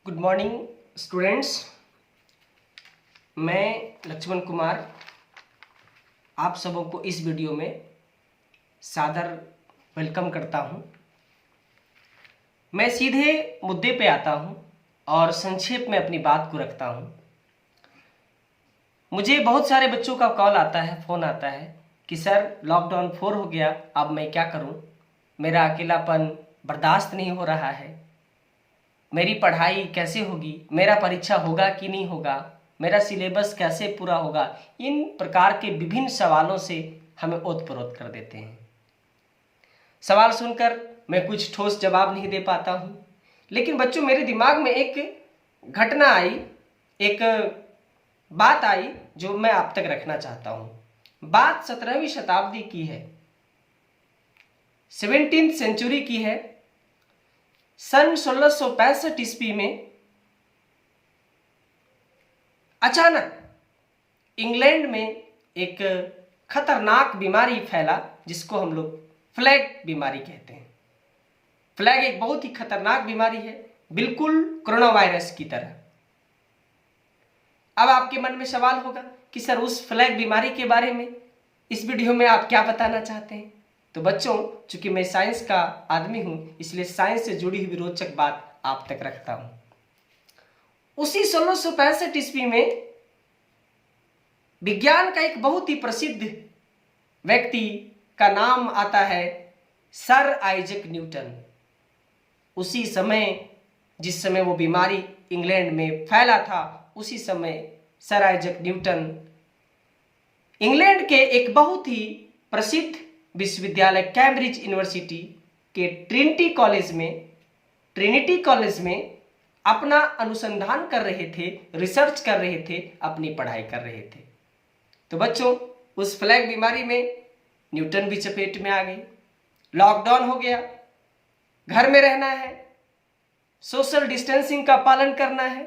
Good morning students. मैं लक्ष्मण कुमार आप सबों को इस वीडियो में सादर वेलकम करता हूं। मैं सीधे मुद्दे पे आता हूं और संक्षेप में अपनी बात को रखता हूं। मुझे बहुत सारे बच्चों का कॉल आता है, फ़ोन आता है कि सर लॉकडाउन 4 हो गया, अब मैं क्या करूं, मेरा अकेलापन बर्दाश्त नहीं हो रहा है, मेरी पढ़ाई कैसे होगी, मेरा परीक्षा होगा कि नहीं होगा, मेरा सिलेबस कैसे पूरा होगा। इन प्रकार के विभिन्न सवालों से हमें ओतप्रोत कर देते हैं। सवाल सुनकर मैं कुछ ठोस जवाब नहीं दे पाता हूँ, लेकिन बच्चों मेरे दिमाग में एक घटना आई, एक बात आई जो मैं आप तक रखना चाहता हूँ। बात 17वीं शताब्दी की है, 17th सेंचुरी की है। सन 1665 ईस्वी में अचानक इंग्लैंड में एक खतरनाक बीमारी फैला जिसको हम लोग फ्लैग बीमारी कहते हैं। फ्लैग एक बहुत ही खतरनाक बीमारी है, बिल्कुल कोरोना वायरस की तरह। अब आपके मन में सवाल होगा कि सर उस फ्लैग बीमारी के बारे में इस वीडियो में आप क्या बताना चाहते हैं। तो बच्चों, चूंकि मैं साइंस का आदमी हूं, इसलिए साइंस से जुड़ी हुई रोचक बात आप तक रखता हूं। उसी 1665 ईस्वी में विज्ञान का एक बहुत ही प्रसिद्ध व्यक्ति का नाम आता है सर आइजैक न्यूटन। उसी समय, जिस समय वो बीमारी इंग्लैंड में फैला था, उसी समय सर आइजैक न्यूटन इंग्लैंड के एक बहुत ही प्रसिद्ध विश्वविद्यालय कैम्ब्रिज यूनिवर्सिटी के ट्रिनिटी कॉलेज में अपना अनुसंधान कर रहे थे, रिसर्च कर रहे थे, अपनी पढ़ाई कर रहे थे। तो बच्चों, उस फ्लैग बीमारी में न्यूटन भी चपेट में आ गई। लॉकडाउन हो गया, घर में रहना है, सोशल डिस्टेंसिंग का पालन करना है,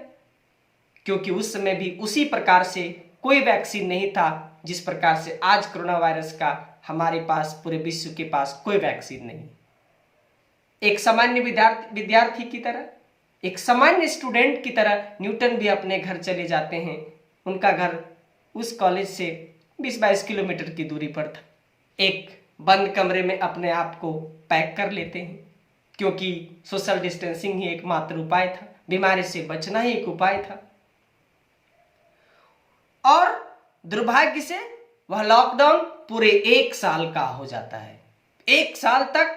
क्योंकि उस समय भी उसी प्रकार से कोई वैक्सीन नहीं था जिस प्रकार से आज कोरोना वायरस का हमारे पास, पूरे विश्व के पास कोई वैक्सीन नहीं। एक सामान्य विद्यार्थी की तरह, एक सामान्य स्टूडेंट की तरह न्यूटन भी अपने घर चले जाते हैं। उनका घर उस कॉलेज से 20-22 किलोमीटर की दूरी पर था। एक बंद कमरे में अपने आप को पैक कर लेते हैं, क्योंकि सोशल डिस्टेंसिंग ही एकमात्र उपाय था, बीमारी से बचना ही एक उपाय था। और दुर्भाग्य से वह लॉकडाउन पूरे 1 साल का हो जाता है। 1 साल तक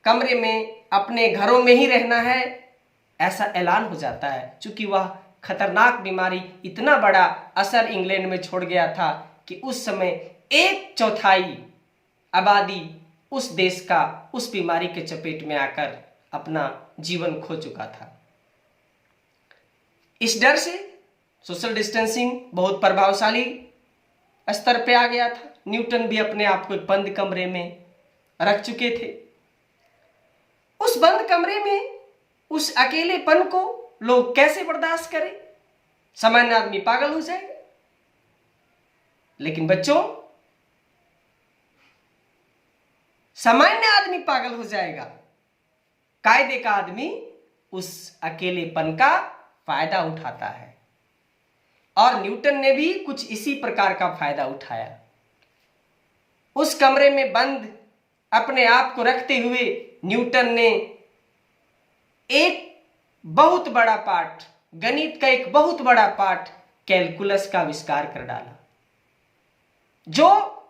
कमरे में, अपने घरों में ही रहना है, ऐसा ऐलान हो जाता है। चूंकि वह खतरनाक बीमारी इतना बड़ा असर इंग्लैंड में छोड़ गया था कि उस समय 1/4 आबादी उस देश का उस बीमारी के चपेट में आकर अपना जीवन खो चुका था। इस डर से सोशल डिस्टेंसिंग बहुत प्रभावशाली स्तर पे आ गया था। न्यूटन भी अपने आप को एक बंद कमरे में रख चुके थे। उस बंद कमरे में उस अकेलेपन को लोग कैसे बर्दाश्त करें? सामान्य आदमी पागल हो जाएगा। लेकिन बच्चों, सामान्य आदमी पागल हो जाएगा, कायदे का आदमी उस अकेलेपन का फायदा उठाता है। और न्यूटन ने भी कुछ इसी प्रकार का फायदा उठाया। उस कमरे में बंद अपने आप को रखते हुए न्यूटन ने एक बहुत बड़ा पाठ, गणित का एक बहुत बड़ा पाठ, कैलकुलस का आविष्कार कर डाला, जो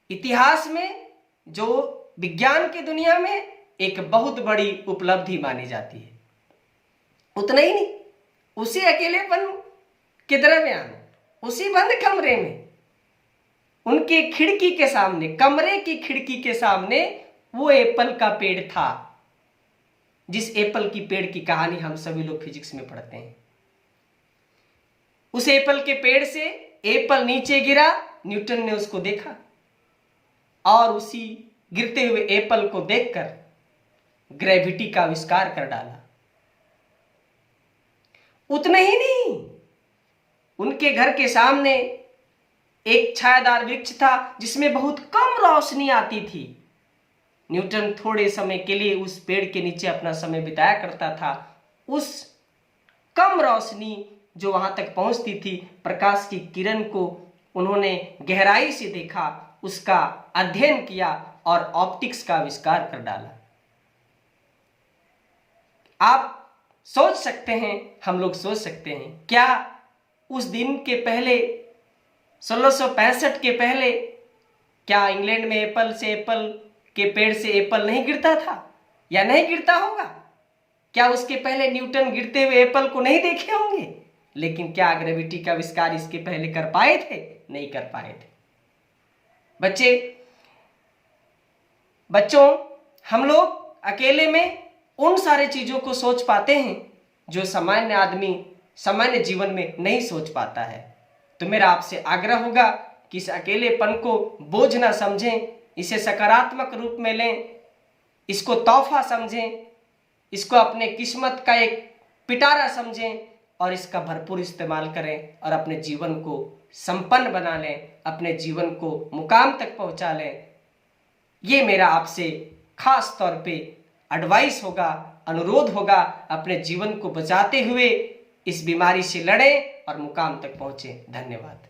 इतिहास में, जो विज्ञान की दुनिया में एक बहुत बड़ी उपलब्धि मानी जाती है। उतना ही नहीं, उसी अकेलेपन के दरमियान, उसी बंद कमरे में, उनके खिड़की के सामने, कमरे की खिड़की के सामने वो एप्पल का पेड़ था, जिस एप्पल की पेड़ की कहानी हम सभी लोग फिजिक्स में पढ़ते हैं। उस एप्पल के पेड़ से एप्पल नीचे गिरा, न्यूटन ने उसको देखा और उसी गिरते हुए एप्पल को देखकर ग्रेविटी का आविष्कार कर डाला। उतना ही नहीं, उनके घर के सामने एक छायादार वृक्ष था जिसमें बहुत कम रोशनी आती थी। न्यूटन थोड़े समय के लिए उस पेड़ के नीचे अपना समय बिताया करता था। उस कम रोशनी जो वहां तक पहुंचती थी, प्रकाश की किरण को उन्होंने गहराई से देखा, उसका अध्ययन किया और ऑप्टिक्स का आविष्कार कर डाला। आप सोच सकते हैं, हम लोग सोच सकते हैं, क्या उस दिन के पहले 1665 के पहले क्या इंग्लैंड में एप्पल के पेड़ से एप्पल नहीं गिरता था या नहीं गिरता होगा? क्या उसके पहले न्यूटन गिरते हुए एप्पल को नहीं देखे होंगे? लेकिन क्या ग्रेविटी का आविष्कार इसके पहले कर पाए थे? नहीं कर पाए थे। बच्चों, हम लोग अकेले में उन सारे चीजों को सोच पाते हैं जो सामान्य आदमी सामान्य जीवन में नहीं सोच पाता है। तो मेरा आपसे आग्रह होगा कि इस अकेलेपन को बोझ ना समझें, इसे सकारात्मक रूप में लें, इसको तोहफा समझें, इसको अपने किस्मत का एक पिटारा समझें और इसका भरपूर इस्तेमाल करें और अपने जीवन को संपन्न बना लें, अपने जीवन को मुकाम तक पहुंचा लें। ये मेरा आपसे खास तौर पे एडवाइस होगा, अनुरोध होगा। अपने जीवन को बचाते हुए इस बीमारी से लड़ें और मुकाम तक पहुंचे। धन्यवाद।